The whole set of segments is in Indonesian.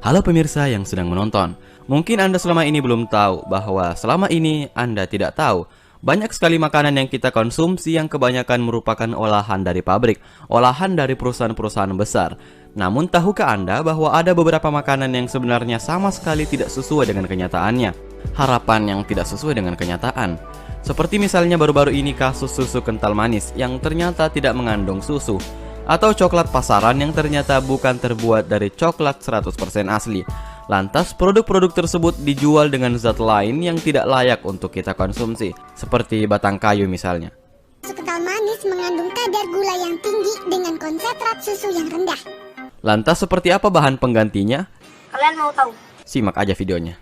Halo pemirsa yang sedang menonton. Mungkin Anda selama ini belum tahu bahwa selama ini Anda tidak tahu banyak sekali makanan yang kita konsumsi yang kebanyakan merupakan olahan dari pabrik, olahan dari perusahaan-perusahaan besar. Namun tahukah Anda bahwa ada beberapa makanan yang sebenarnya sama sekali tidak sesuai dengan kenyataannya? Harapan yang tidak sesuai dengan kenyataan. Seperti misalnya baru-baru ini kasus susu kental manis yang ternyata tidak mengandung susu. Atau coklat pasaran yang ternyata bukan terbuat dari coklat 100% asli. Lantas produk-produk tersebut dijual dengan zat lain yang tidak layak untuk kita konsumsi, seperti batang kayu misalnya. Susu kental manis mengandung kadar gula yang tinggi dengan konsentrat susu yang rendah. Lantas seperti apa bahan penggantinya? Kalian mau tahu? Simak aja videonya.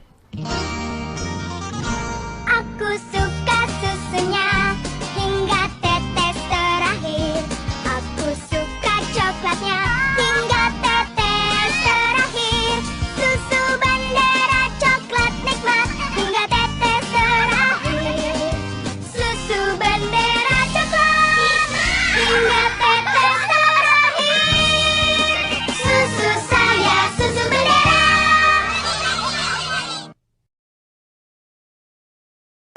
Aku suka susunya hingga tetes terakhir. Aku suka coklatnya hingga tetes terakhir. Susu Bandera coklat nikmat hingga tetes terakhir. Susu Bandera coklat hingga tetes terakhir. Susu saya, susu Bandera.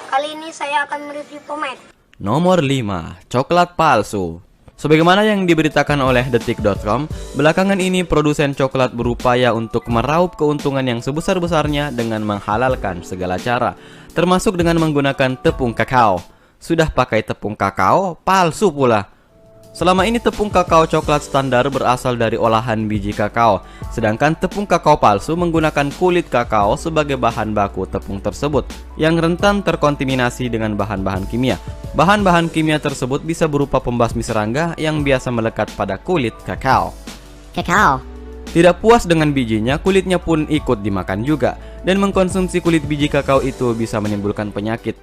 Kali ini saya akan mereview pomade. Nomor 5. Coklat palsu. Sebagaimana yang diberitakan oleh detik.com, belakangan ini produsen coklat berupaya untuk meraup keuntungan yang sebesar-besarnya dengan menghalalkan segala cara, termasuk dengan menggunakan tepung kakao. Sudah pakai tepung kakao, palsu pula. Selama ini tepung kakao coklat standar berasal dari olahan biji kakao, sedangkan tepung kakao palsu menggunakan kulit kakao sebagai bahan baku tepung tersebut yang rentan terkontaminasi dengan bahan-bahan kimia. Bahan-bahan kimia tersebut bisa berupa pembasmi serangga yang biasa melekat pada kulit kakao. Tidak puas dengan bijinya, kulitnya pun ikut dimakan juga, dan mengkonsumsi kulit biji kakao itu bisa menimbulkan penyakit.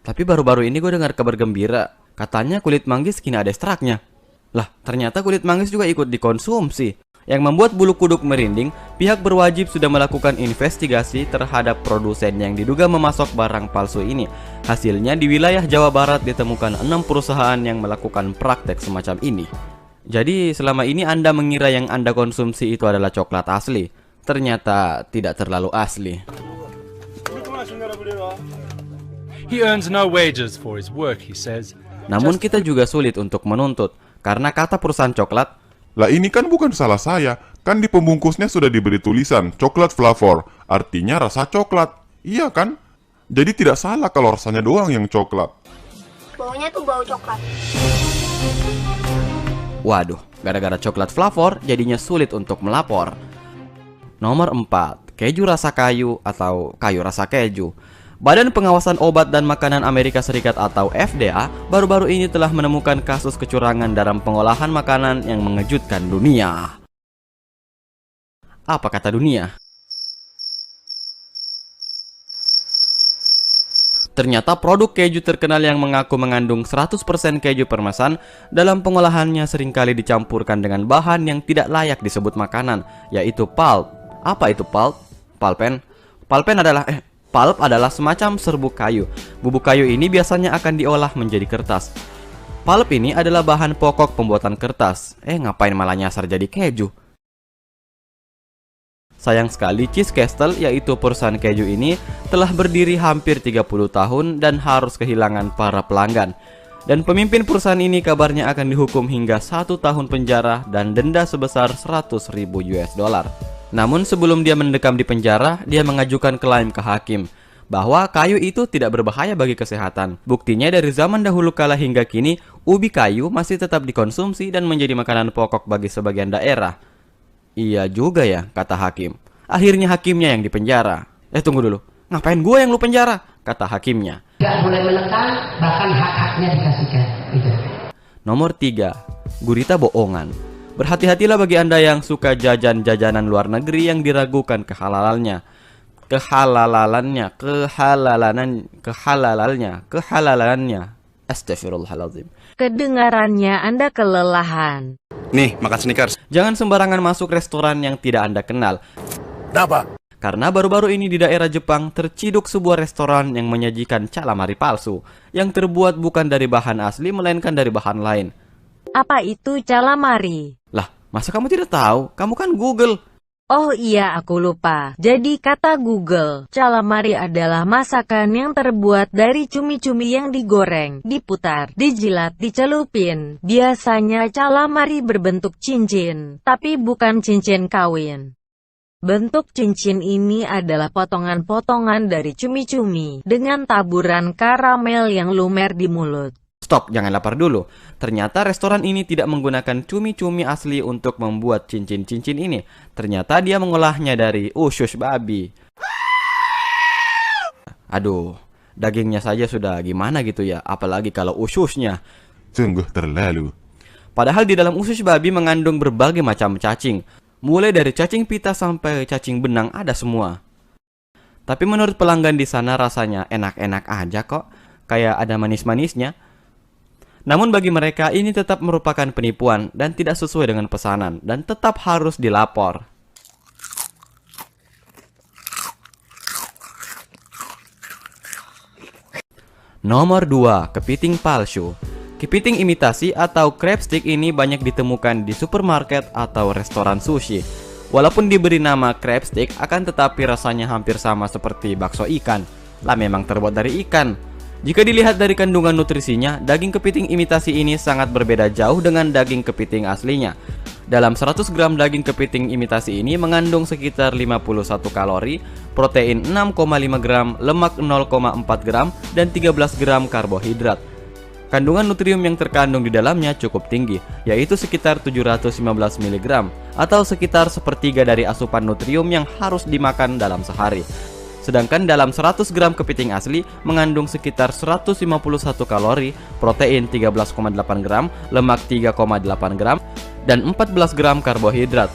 Tapi baru-baru ini gue dengar kabar gembira, katanya kulit manggis kini ada ekstraknya. Lah, ternyata kulit manggis juga ikut dikonsumsi. Yang membuat bulu kuduk merinding, pihak berwajib sudah melakukan investigasi terhadap produsen yang diduga memasok barang palsu ini. Hasilnya di wilayah Jawa Barat ditemukan 6 perusahaan yang melakukan praktek semacam ini. Jadi selama ini Anda mengira yang Anda konsumsi itu adalah coklat asli. Ternyata tidak terlalu asli. He earns no wages for his work, he says. Namun kita juga sulit untuk menuntut, karena kata perusahaan coklat, Lah ini kan bukan salah saya, kan di pembungkusnya sudah diberi tulisan coklat flavor, artinya rasa coklat. Iya kan? Jadi tidak salah kalau rasanya doang yang coklat. Baunya tuh bau coklat. waduh, gara-gara coklat flavor jadinya sulit untuk melapor. Nomor 4. Keju rasa kayu atau kayu rasa keju. Badan Pengawasan Obat dan Makanan Amerika Serikat atau FDA baru-baru ini telah menemukan kasus kecurangan dalam pengolahan makanan yang mengejutkan dunia. Apa kata dunia? Ternyata produk keju terkenal yang mengaku mengandung 100% keju permesan dalam pengolahannya seringkali dicampurkan dengan bahan yang tidak layak disebut makanan, yaitu pulp. Apa itu pulp? Pulpen adalah semacam serbuk kayu. Bubuk kayu ini biasanya akan diolah menjadi kertas. Pulp ini adalah bahan pokok pembuatan kertas. Ngapain malah nyasar jadi keju? Sayang sekali Cheese Castle, yaitu perusahaan keju ini, telah berdiri hampir 30 tahun dan harus kehilangan para pelanggan. Dan pemimpin perusahaan ini kabarnya akan dihukum hingga 1 tahun penjara dan denda sebesar 100.000 US dollar. Namun sebelum dia mendekam di penjara, dia mengajukan klaim ke hakim bahwa kayu itu tidak berbahaya bagi kesehatan. Buktinya dari zaman dahulu kala hingga kini, ubi kayu masih tetap dikonsumsi dan menjadi makanan pokok bagi sebagian daerah. Iya juga ya, kata hakim. Akhirnya hakimnya yang dipenjara. Tunggu dulu, ngapain gue yang lu penjara? Kata hakimnya. Tidak boleh menekan, bahkan hak-haknya dikasihkan. Gitu. Nomor 3. Gurita bohongan. Berhati-hatilah bagi Anda yang suka jajan-jajanan luar negeri yang diragukan kehalalannya. Astagfirullahaladzim. Kedengarannya Anda kelelahan. Nih, makan Snickers. Jangan sembarangan masuk restoran yang tidak Anda kenal. Kenapa? Karena baru-baru ini di daerah Jepang terciduk sebuah restoran yang menyajikan calamari palsu yang terbuat bukan dari bahan asli melainkan dari bahan lain. Apa itu calamari? Lah, masa kamu tidak tahu? Kamu kan Google. Oh iya, aku lupa. Jadi kata Google, calamari adalah masakan yang terbuat dari cumi-cumi yang digoreng, diputar, dijilat, dicelupin. Biasanya calamari berbentuk cincin, tapi bukan cincin kawin. Bentuk cincin ini adalah potongan-potongan dari cumi-cumi, dengan taburan karamel yang lumer di mulut. Stop, jangan lapar dulu. Ternyata restoran ini tidak menggunakan cumi-cumi asli untuk membuat cincin-cincin ini. Ternyata dia mengolahnya dari usus babi. Aduh, dagingnya saja sudah gimana gitu ya, apalagi kalau ususnya. Sungguh terlalu. Padahal di dalam usus babi mengandung berbagai macam cacing. Mulai dari cacing pita sampai cacing benang ada semua. Tapi menurut pelanggan di sana rasanya enak-enak aja kok. Kayak ada manis-manisnya. Namun bagi mereka ini tetap merupakan penipuan dan tidak sesuai dengan pesanan dan tetap harus dilapor. Nomor 2, kepiting palsu. Kepiting imitasi atau crab stick ini banyak ditemukan di supermarket atau restoran sushi. Walaupun diberi nama crab stick, akan tetapi rasanya hampir sama seperti bakso ikan. Lah memang terbuat dari ikan. Jika dilihat dari kandungan nutrisinya, daging kepiting imitasi ini sangat berbeda jauh dengan daging kepiting aslinya. Dalam 100 gram daging kepiting imitasi ini mengandung sekitar 51 kalori, protein 6,5 gram, lemak 0,4 gram, dan 13 gram karbohidrat. Kandungan nutrium yang terkandung di dalamnya cukup tinggi, yaitu sekitar 719 mg, atau sekitar sepertiga dari asupan nutrium yang harus dimakan dalam sehari. Sedangkan dalam 100 gram kepiting asli mengandung sekitar 151 kalori, protein 13,8 gram, lemak 3,8 gram, dan 14 gram karbohidrat.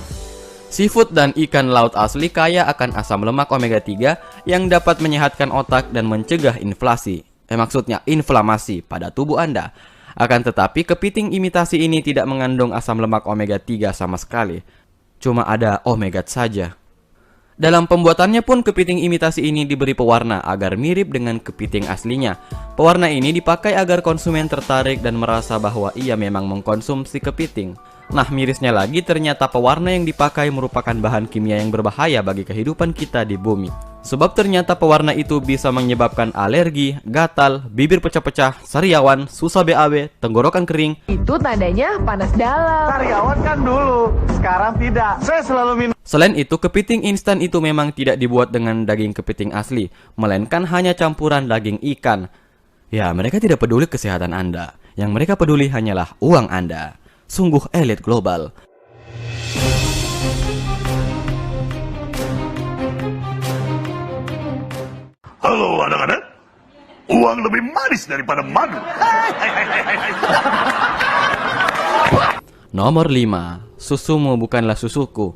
Seafood dan ikan laut asli kaya akan asam lemak omega 3 yang dapat menyehatkan otak dan mencegah inflamasi pada tubuh Anda. Akan tetapi kepiting imitasi ini tidak mengandung asam lemak omega 3 sama sekali. Cuma ada omega saja. Dalam pembuatannya pun kepiting imitasi ini diberi pewarna agar mirip dengan kepiting aslinya. Pewarna ini dipakai agar konsumen tertarik dan merasa bahwa ia memang mengkonsumsi kepiting. Nah, mirisnya lagi ternyata pewarna yang dipakai merupakan bahan kimia yang berbahaya bagi kehidupan kita di bumi. Sebab ternyata pewarna itu bisa menyebabkan alergi, gatal, bibir pecah-pecah, sariawan, susah BAB, tenggorokan kering. Itu tandanya panas dalam. Sariawan kan dulu, sekarang tidak. Saya selalu minum. Selain itu, kepiting instan itu memang tidak dibuat dengan daging kepiting asli, melainkan hanya campuran daging ikan. Ya, mereka tidak peduli kesehatan Anda. Yang mereka peduli hanyalah uang Anda. Sungguh elit global. Halo anak-anak, uang lebih manis daripada madu. Nomor 5, susumu bukanlah susuku.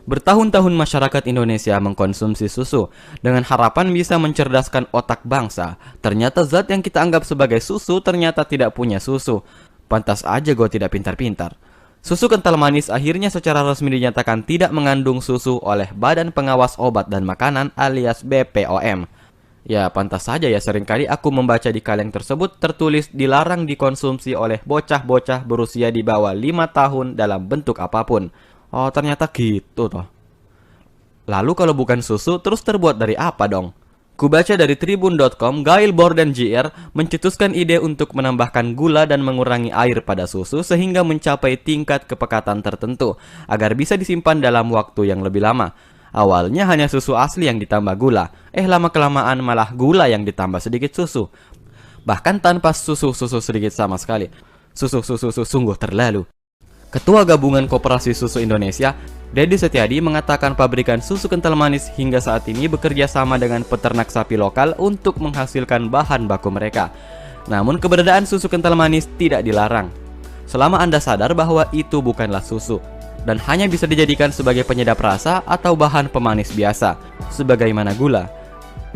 Bertahun-tahun masyarakat Indonesia mengkonsumsi susu dengan harapan bisa mencerdaskan otak bangsa. Ternyata zat yang kita anggap sebagai susu ternyata tidak punya susu. Pantas aja gue tidak pintar-pintar. Susu kental manis akhirnya secara resmi dinyatakan tidak mengandung susu oleh Badan Pengawas Obat dan Makanan alias BPOM. Ya, pantas saja ya seringkali aku membaca di kaleng tersebut tertulis dilarang dikonsumsi oleh bocah-bocah berusia di bawah 5 tahun dalam bentuk apapun. Oh, ternyata gitu toh. Lalu kalau bukan susu, terus terbuat dari apa dong? Kubaca dari tribun.com, Gail Borden JR mencetuskan ide untuk menambahkan gula dan mengurangi air pada susu sehingga mencapai tingkat kepekatan tertentu agar bisa disimpan dalam waktu yang lebih lama. Awalnya hanya susu asli yang ditambah gula, lama-kelamaan malah gula yang ditambah sedikit susu. Bahkan tanpa susu sedikit sama sekali. Susu sungguh terlalu. Ketua Gabungan Koperasi Susu Indonesia, Dedi Setiadi mengatakan pabrikan susu kental manis hingga saat ini bekerja sama dengan peternak sapi lokal untuk menghasilkan bahan baku mereka. Namun keberadaan susu kental manis tidak dilarang, selama Anda sadar bahwa itu bukanlah susu dan hanya bisa dijadikan sebagai penyedap rasa atau bahan pemanis biasa, sebagaimana gula.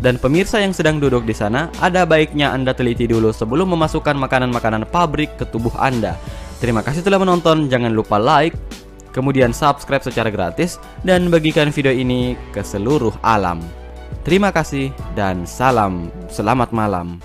Dan pemirsa yang sedang duduk di sana, ada baiknya Anda teliti dulu sebelum memasukkan makanan-makanan pabrik ke tubuh Anda. Terima kasih telah menonton, jangan lupa like, kemudian subscribe secara gratis, dan bagikan video ini ke seluruh alam. Terima kasih dan salam, selamat malam.